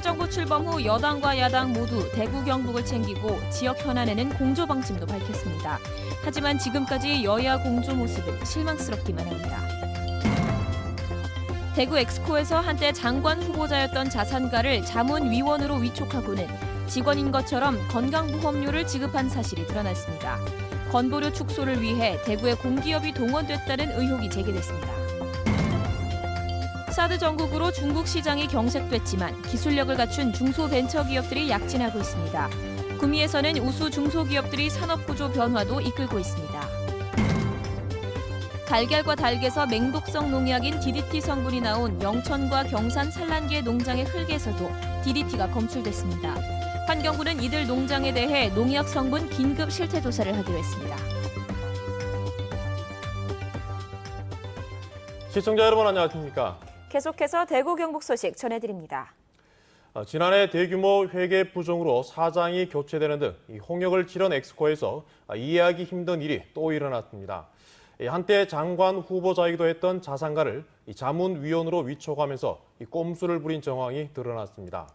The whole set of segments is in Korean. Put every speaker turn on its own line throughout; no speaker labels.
정부 출범 후 여당과 야당 모두 대구 경북을 챙기고 지역 현안에는 공조 방침도 밝혔습니다. 하지만 지금까지 여야 공조 모습은 실망스럽기만 합니다. 대구 엑스코에서 한때 장관 후보자였던 자산가를 자문위원으로 위촉하고는 직원인 것처럼 건강보험료를 지급한 사실이 드러났습니다. 건보료 축소를 위해 대구의 공기업이 동원됐다는 의혹이 제기됐습니다. 사드 전국으로 중국 시장이 경색됐지만 기술력을 갖춘 중소벤처기업들이 약진하고 있습니다. 구미에서는 우수 중소기업들이 산업구조 변화도 이끌고 있습니다. 달걀과 닭에서 맹독성 농약인 DDT 성분이 나온 영천과 경산 산란계 농장의 흙에서도 DDT가 검출됐습니다. 환경부는 이들 농장에 대해 농약 성분 긴급 실태 조사를 하기로 했습니다.
시청자 여러분 안녕하십니까?
계속해서 대구 경북 소식 전해드립니다.
지난해 대규모 회계 부정으로 사장이 교체되는 등 홍역을 치른 엑스코에서 이해하기 힘든 일이 또 일어났습니다. 한때 장관 후보자이기도 했던 자산가를 자문위원으로 위촉하면서 꼼수를 부린 정황이 드러났습니다.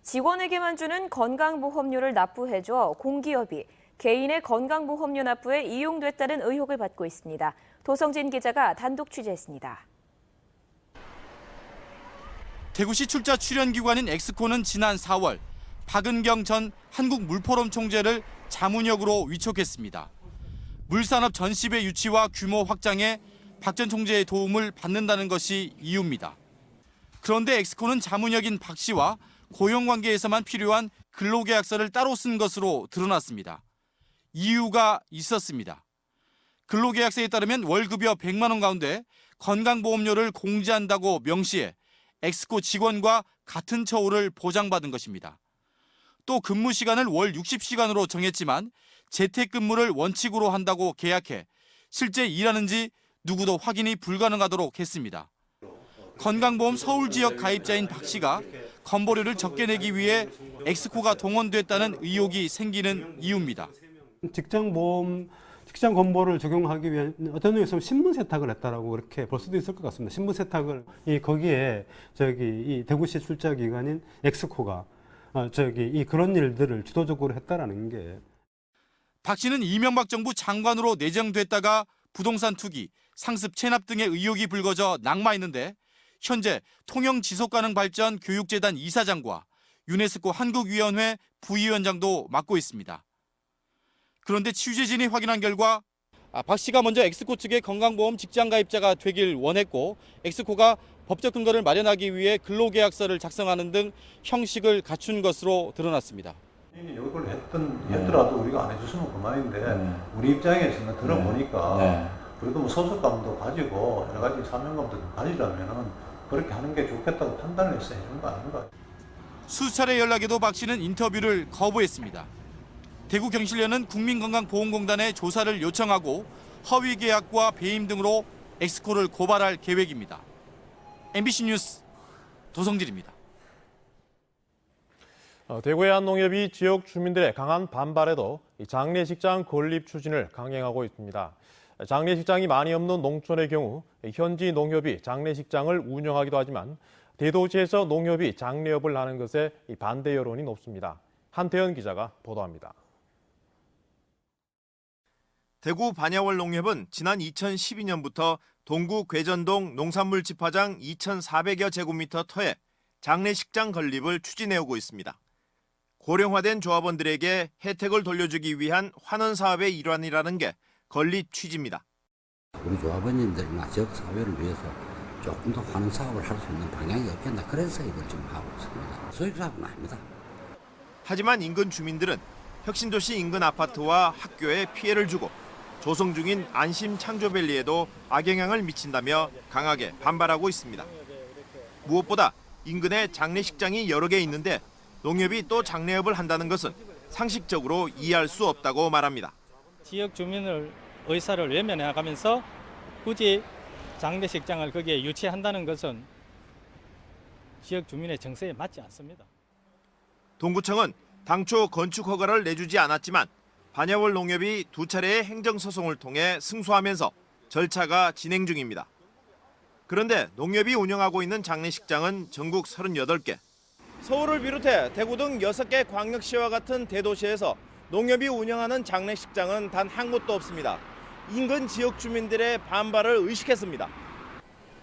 직원에게만 주는 건강보험료를 납부해줘 공기업이 개인의 건강보험료 납부에 이용됐다는 의혹을 받고 있습니다. 도성진 기자가 단독 취재했습니다.
대구시 출자 출연기관인 엑스코는 지난 4월 박은경 전 한국물포럼 총재를 자문역으로 위촉했습니다. 물산업 전시배 유치와 규모 확장에 박 전 총재의 도움을 받는다는 것이 이유입니다. 그런데 엑스코는 자문역인 박 씨와 고용관계에서만 필요한 근로계약서를 따로 쓴 것으로 드러났습니다. 이유가 있었습니다. 근로계약서에 따르면 월급여 100만 원 가운데 건강보험료를 공제한다고 명시해 엑스코 직원과 같은 처우를 보장받은 것입니다. 또 근무 시간을 월 60시간으로 정했지만 재택근무를 원칙으로 한다고 계약해 실제 일하는지 누구도 확인이 불가능하도록 했습니다. 건강보험 서울 지역 가입자인 박 씨가 건보료를 적게 내기 위해 엑스코가 동원됐다는 의혹이 생기는 이유입니다.
직장 건보를 적용하기 위한 어떤 의미에서 신분 세탁을 했다라고 그렇게 볼 수도 있을 것 같습니다. 신분 세탁을 거기에 이 대구시 출자 기관인 엑스코가 그런 일들을 주도적으로 했다라는 게.
박 씨는 이명박 정부 장관으로 내정됐다가 부동산 투기, 상습 체납 등의 의혹이 불거져 낙마했는데 현재 통영지속가능발전 교육재단 이사장과 유네스코 한국위원회 부위원장도 맡고 있습니다. 그런데 취재진이 확인한 결과 박 씨가 먼저 엑스코 측의 건강보험 직장가입자가 되길 원했고 엑스코가 법적 근거를 마련하기 위해 근로계약서를 작성하는 등 형식을 갖춘 것으로 드러났습니다.
이걸 했더라도 우리가 안 해줬으면 그만인데 우리 입장에서는 들어보니까 그래도 뭐 소속감도 가지고 여러 가지 사명감도 가지려면 그렇게 하는 게 좋겠다고 판단을 해서 해준 거 아닌가.
수차례 연락에도 박 씨는 인터뷰를 거부했습니다. 대구경실련은 국민건강보험공단에 조사를 요청하고 허위 계약과 배임 등으로 엑스코를 고발할 계획입니다. MBC 뉴스 도성진입니다.
대구의 한 농협이 지역 주민들의 강한 반발에도 장례식장 건립 추진을 강행하고 있습니다. 장례식장이 많이 없는 농촌의 경우 현지 농협이 장례식장을 운영하기도 하지만 대도시에서 농협이 장례업을 하는 것에 반대 여론이 높습니다. 한태현 기자가 보도합니다.
대구 반야월 농협은 지난 2012년부터 동구 괴전동 농산물 집화장 2,400여 제곱미터 터에 장례식장 건립을 추진해오고 있습니다. 고령화된 조합원들에게 혜택을 돌려주기 위한 환원 사업의 일환이라는 게 건립 취지입니다.
우리 조합원님들이나 지역 사회를 위해서 조금 더 환원 사업을 할 수 있는 방향이 없겠나, 그래서 이걸 지금 하고 있습니다. 수익 사업은 아닙니다.
하지만 인근 주민들은 혁신도시 인근 아파트와 학교에 피해를 주고 조성 중인 안심 창조밸리에도 악영향을 미친다며 강하게 반발하고 있습니다. 무엇보다 인근에 장례식장이 여러 개 있는데 농협이 또 장례업을 한다는 것은 상식적으로 이해할 수 없다고 말합니다.
지역 주민의 의사를 외면해 나가면서 굳이 장례식장을 거기에 유치한다는 것은 지역 주민의 정서에 맞지 않습니다.
동구청은 당초 건축 허가를 내주지 않았지만 반야월 농협이 두 차례의 행정소송을 통해 승소하면서 절차가 진행 중입니다. 그런데 농협이 운영하고 있는 장례식장은 전국 38개. 서울을 비롯해 대구 등 6개 광역시와 같은 대도시에서 농협이 운영하는 장례식장은 단 한 곳도 없습니다. 인근 지역 주민들의 반발을 의식했습니다.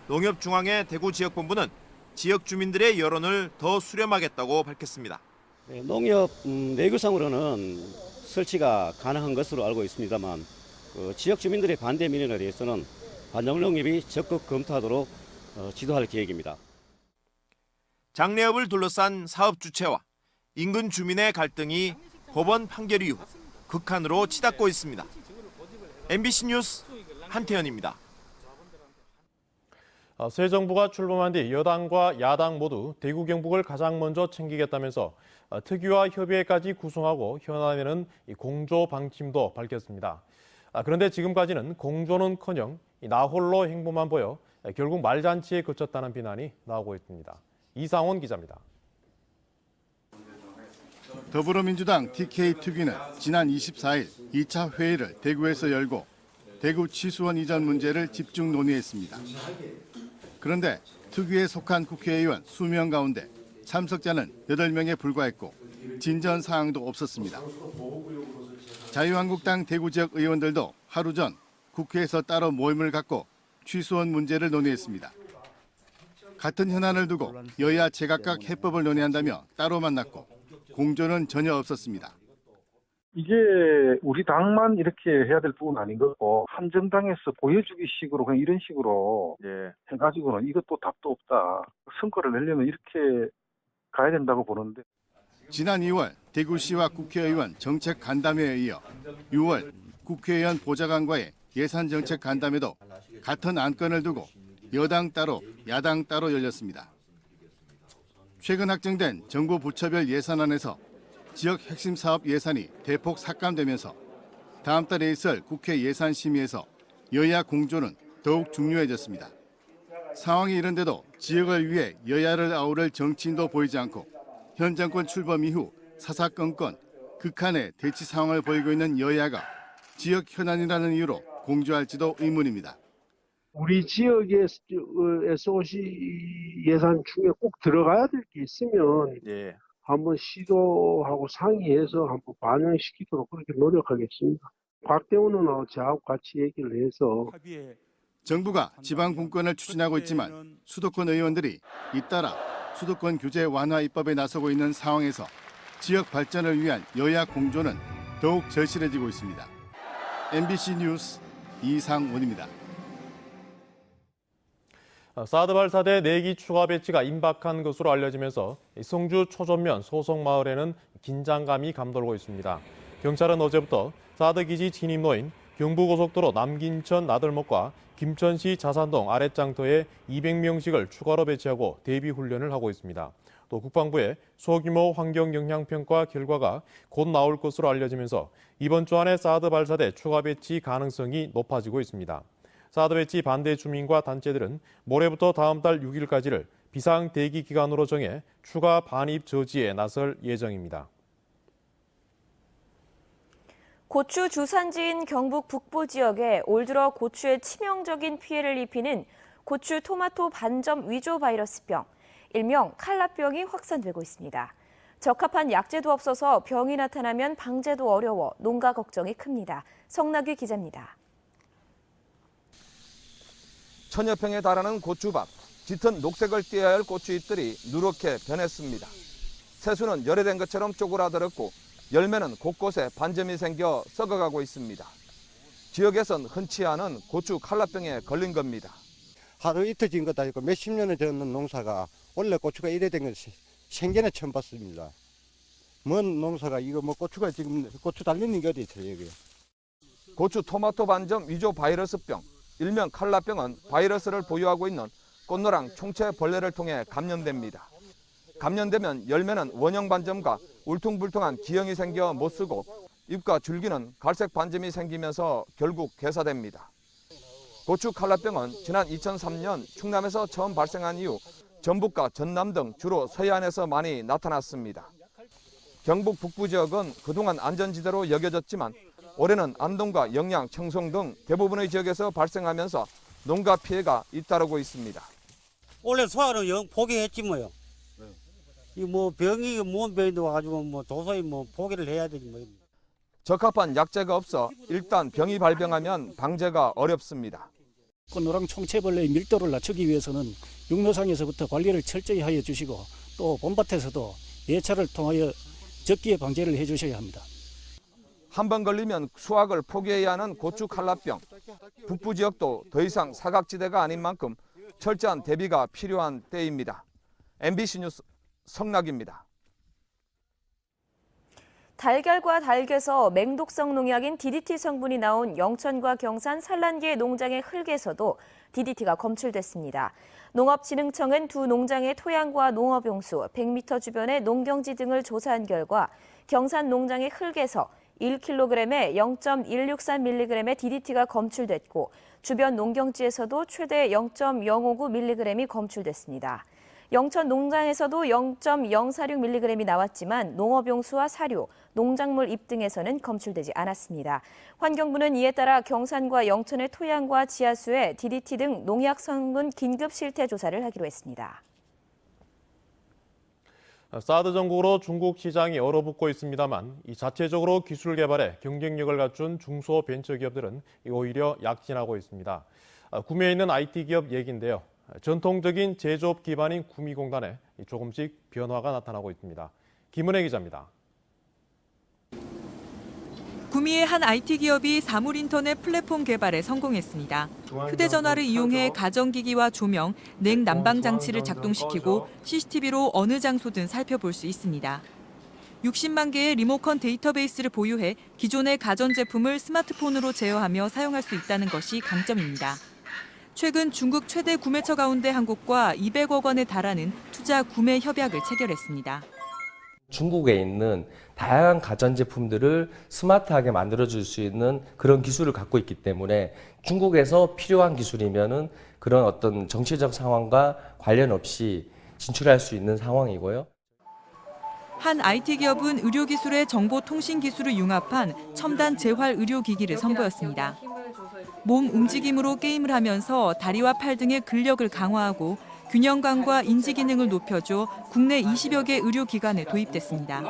농협중앙회 대구 지역본부는 지역 주민들의 여론을 더 수렴하겠다고 밝혔습니다.
농협 내규상으로는 설치가 가능한 것으로 알고 있습니다만 지역 주민들의 반대 민원에 대해서는 반영농협이 적극 검토하도록 지도할 계획입니다.
장례업을 둘러싼 사업 주체와 인근 주민의 갈등이 법원 판결 이후 극한으로 치닫고 있습니다. MBC 뉴스 한태현입니다.
새 정부가 출범한 뒤 여당과 야당 모두 대구 경북을 가장 먼저 챙기겠다면서 특위와 협의회까지 구성하고 현안에는 공조 방침도 밝혔습니다. 그런데 지금까지는 공조는커녕 나홀로 행보만 보여 결국 말잔치에 그쳤다는 비난이 나오고 있습니다. 이상원 기자입니다.
더불어민주당 TK 특위는 지난 24일 2차 회의를 대구에서 열고 대구 취수원 이전 문제를 집중 논의했습니다. 그런데 특위에 속한 국회의원 수명 가운데 참석자는 8명에 불과했고 진전 사항도 없었습니다. 자유한국당 대구 지역 의원들도 하루 전 국회에서 따로 모임을 갖고 취수원 문제를 논의했습니다. 같은 현안을 두고 여야 제각각 해법을 논의한다며 따로 만났고 공조는 전혀 없었습니다.
이게 우리 당만 이렇게 해야 될 부분은 아닌 거고 한정당에서 보여주기 식으로 그냥 이런 식으로 해가지고는 이것도 답도 없다. 성과를 내려면 이렇게 가야 된다고 보는데.
지난 2월 대구시와 국회의원 정책 간담회에 이어 6월 국회의원 보좌관과의 예산정책 간담회도 같은 안건을 두고 여당 따로 야당 따로 열렸습니다. 최근 확정된 정부 부처별 예산안에서 지역 핵심 사업 예산이 대폭 삭감되면서 다음 달에 있을 국회 예산심의에서 여야 공조는 더욱 중요해졌습니다. 상황이 이런데도 지역을 위해 여야를 아우를 정치인도 보이지 않고 현 정권 출범 이후 사사건건 극한의 대치 상황을 보이고 있는 여야가 지역 현안이라는 이유로 공조할지도 의문입니다.
우리 지역의 SOC 예산 중에 꼭 들어가야 될 게 있으면 한번 시도하고 상의해서 한번 반영시키도록 그렇게 노력하겠습니다. 곽대원 의원하고 저하고 같이 얘기를 해서
정부가 지방 분권을 추진하고 있지만 수도권 의원들이 잇따라 수도권 규제 완화 입법에 나서고 있는 상황에서 지역 발전을 위한 여야 공조는 더욱 절실해지고 있습니다. MBC 뉴스 이상원입니다.
사드 발사대 4기 추가 배치가 임박한 것으로 알려지면서 성주 초전면 소속마을에는 긴장감이 감돌고 있습니다. 경찰은 어제부터 사드 기지 진입로인 경부고속도로 남긴천 나들목과 김천시 자산동 아랫장터에 200명씩을 추가로 배치하고 대비 훈련을 하고 있습니다. 또 국방부의 소규모 환경 영향 평가 결과가 곧 나올 것으로 알려지면서 이번 주 안에 사드 발사대 추가 배치 가능성이 높아지고 있습니다. 사드 배치 반대 주민과 단체들은 모레부터 다음 달 6일까지를 비상 대기 기간으로 정해 추가 반입 저지에 나설 예정입니다.
고추 주산지인 경북 북부 지역에 올 들어 고추에 치명적인 피해를 입히는 고추 토마토 반점 위조 바이러스병, 일명 칼라병이 확산되고 있습니다. 적합한 약제도 없어서 병이 나타나면 방제도 어려워 농가 걱정이 큽니다. 성나규 기자입니다.
천여 평에 달하는 고추밭, 짙은 녹색을 띠어야 할 고추잎들이 누렇게 변했습니다. 새수는 열애된 것처럼 쪼그라들었고 열매는 곳곳에 반점이 생겨 썩어가고 있습니다. 지역에선 흔치 않은 고추 칼라병에 걸린 겁니다.
하루 이틀 진 것도 아니고 몇십 년을 지었는 농사가 원래 고추가 이래 된 건 생전에 처음 봤습니다. 먼 농사가 이거 뭐 고추가 지금 고추 달리는 게 어디 있어요, 여기.
고추 토마토 반점 위조 바이러스병, 일명 칼라병은 바이러스를 보유하고 있는 꽃노랑 총체 벌레를 통해 감염됩니다. 감염되면 열매는 원형 반점과 울퉁불퉁한 기형이 생겨 못 쓰고 잎과 줄기는 갈색 반점이 생기면서 결국 괴사됩니다. 고추 칼라병은 지난 2003년 충남에서 처음 발생한 이후 전북과 전남 등 주로 서해안에서 많이 나타났습니다. 경북 북부 지역은 그동안 안전지대로 여겨졌지만 올해는 안동과 영양, 청송 등 대부분의 지역에서 발생하면서 농가 피해가 잇따르고 있습니다.
원래 소화는 영 포기했지 뭐요. 이 뭐 병이 무슨 병인데 와가지고 뭐 도저히 뭐 포기를 해야 되지 뭐.
적합한 약제가 없어 일단 병이 발병하면 방제가 어렵습니다.
꽃노랑 총체벌레의 밀도를 낮추기 위해서는 육로상에서부터 관리를 철저히 하여 주시고 또 봄밭에서도 예차를 통하여 적기에 방제를 해 주셔야 합니다.
한 번 걸리면 수확을 포기해야 하는 고추 칼라병. 북부 지역도 더 이상 사각지대가 아닌 만큼 철저한 대비가 필요한 때입니다. MBC 뉴스 성락입니다.
달걀과 닭에서 맹독성 농약인 DDT 성분이 나온 영천과 경산 산란계 농장의 흙에서도 DDT가 검출됐습니다. 농업진흥청은 두 농장의 토양과 농업용수, 100m 주변의 농경지 등을 조사한 결과 경산 농장의 흙에서 1kg에 0.163mg의 DDT가 검출됐고 주변 농경지에서도 최대 0.059mg이 검출됐습니다. 영천 농장에서도 0.046mg이 나왔지만 농업용수와 사료, 농작물 잎 등에서는 검출되지 않았습니다. 환경부는 이에 따라 경산과 영천의 토양과 지하수에 DDT 등 농약 성분 긴급 실태 조사를 하기로 했습니다.
사드 전국으로 중국 시장이 얼어붙고 있습니다만 이 자체적으로 기술 개발에 경쟁력을 갖춘 중소벤처기업들은 오히려 약진하고 있습니다. 구미에 있는 IT 기업 얘기인데요. 전통적인 제조업 기반인 구미공단에 조금씩 변화가 나타나고 있습니다. 김은혜 기자입니다.
구미의 한 IT 기업이 사물 인터넷 플랫폼 개발에 성공했습니다. 휴대전화를 이용해 가정기기와 조명, 냉난방 장치를 작동시키고 CCTV로 어느 장소든 살펴볼 수 있습니다. 60만 개의 리모컨 데이터베이스를 보유해 기존의 가전제품을 스마트폰으로 제어하며 사용할 수 있다는 것이 강점입니다. 최근 중국 최대 구매처 가운데 한 곳과 200억 원에 달하는 투자 구매 협약을 체결했습니다.
중국에 있는 다양한 가전제품들을 스마트하게 만들어줄 수 있는 그런 기술을 갖고 있기 때문에 중국에서 필요한 기술이면은 그런 어떤 정치적 상황과 관련 없이 진출할 수 있는 상황이고요.
한 IT 기업은 의료기술에 정보통신기술을 융합한 첨단 재활 의료기기를 선보였습니다. 몸 움직임으로 게임을 하면서 다리와 팔 등의 근력을 강화하고 균형감과 인지 기능을 높여줘 국내 20여 개 의료기관에 도입됐습니다.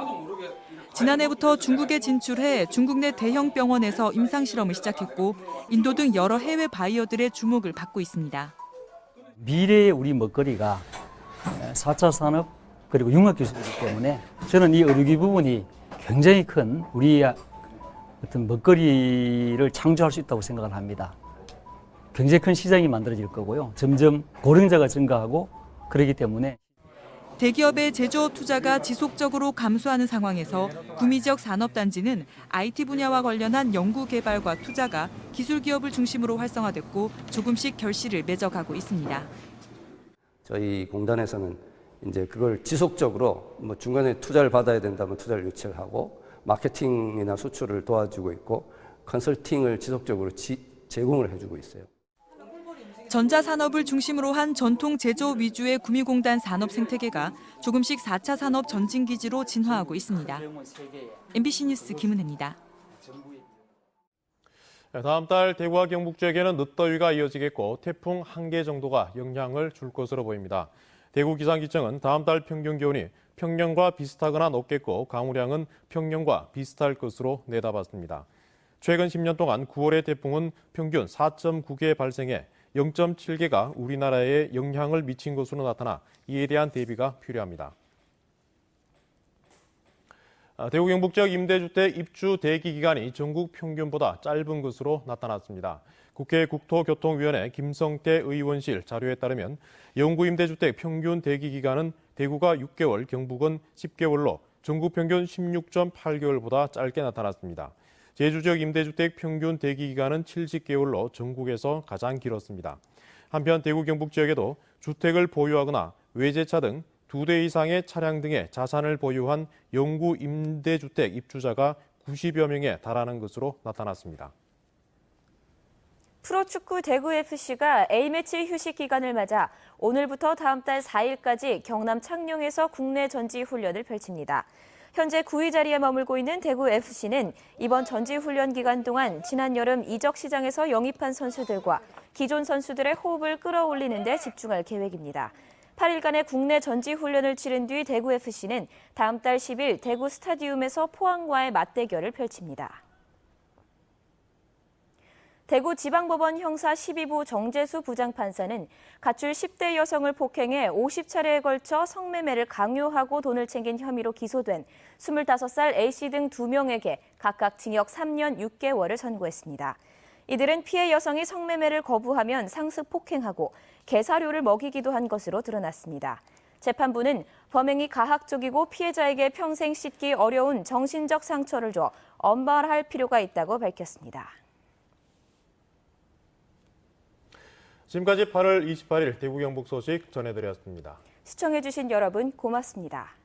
지난해부터 중국에 진출해 중국 내 대형 병원에서 임상실험을 시작했고 인도 등 여러 해외 바이어들의 주목을 받고 있습니다.
미래의 우리 먹거리가 4차 산업 그리고 융합기술이기 때문에 저는 이 의료기 부분이 굉장히 큰 우리의 어떤 먹거리를 창조할 수 있다고 생각을 합니다. 굉장히 큰 시장이 만들어질 거고요. 점점 고령자가 증가하고 그렇기 때문에
대기업의 제조업 투자가 지속적으로 감소하는 상황에서 구미 지역 산업단지는 IT 분야와 관련한 연구 개발과 투자가 기술 기업을 중심으로 활성화됐고 조금씩 결실을 맺어가고 있습니다.
저희 공단에서는 이제 그걸 지속적으로 뭐 중간에 투자를 받아야 된다면 투자를 유치를 하고 마케팅이나 수출을 도와주고 있고 컨설팅을 지속적으로 제공을 해주고 있어요.
전자산업을 중심으로 한 전통 제조업 위주의 구미공단 산업 생태계가 조금씩 4차 산업 전진기지로 진화하고 있습니다. MBC 뉴스 김은혜입니다.
다음 달 대구와 경북 지역에는 늦더위가 이어지겠고 태풍 1개 정도가 영향을 줄 것으로 보입니다. 대구 기상기청은 다음 달 평균 기온이 평년과 비슷하거나 높겠고 강우량은 평년과 비슷할 것으로 내다봤습니다. 최근 10년 동안 9월의 태풍은 평균 4.9개 발생해 0.7개가 우리나라에 영향을 미친 것으로 나타나 이에 대한 대비가 필요합니다. 대구 경북 지역 임대주택 입주 대기 기간이 전국 평균보다 짧은 것으로 나타났습니다. 국회 국토교통위원회 김성태 의원실 자료에 따르면 영구 임대주택 평균 대기 기간은 대구가 6개월, 경북은 10개월로 전국 평균 16.8개월보다 짧게 나타났습니다. 제주 지역 임대주택 평균 대기 기간은 70개월로 전국에서 가장 길었습니다. 한편 대구 경북 지역에도 주택을 보유하거나 외제차 등 2대 이상의 차량 등의 자산을 보유한 영구 임대주택 입주자가 90여 명에 달하는 것으로 나타났습니다.
프로축구 대구FC가 A매치 휴식 기간을 맞아 오늘부터 다음 달 4일까지 경남 창녕에서 국내 전지 훈련을 펼칩니다. 현재 9위 자리에 머물고 있는 대구FC는 이번 전지훈련 기간 동안 지난 여름 이적 시장에서 영입한 선수들과 기존 선수들의 호흡을 끌어올리는 데 집중할 계획입니다. 8일간의 국내 전지 훈련을 치른 뒤 대구FC는 다음 달 10일 대구 스타디움에서 포항과의 맞대결을 펼칩니다. 대구지방법원 형사 12부 정재수 부장판사는 가출 10대 여성을 폭행해 50차례에 걸쳐 성매매를 강요하고 돈을 챙긴 혐의로 기소된 25살 A씨 등 2명에게 각각 징역 3년 6개월을 선고했습니다. 이들은 피해 여성이 성매매를 거부하면 상습 폭행하고 개사료를 먹이기도 한 것으로 드러났습니다. 재판부는 범행이 가학적이고 피해자에게 평생 씻기 어려운 정신적 상처를 줘 엄벌할 필요가 있다고 밝혔습니다.
지금까지 8월 28일 대구 경북 소식 전해드렸습니다.
시청해주신 여러분 고맙습니다.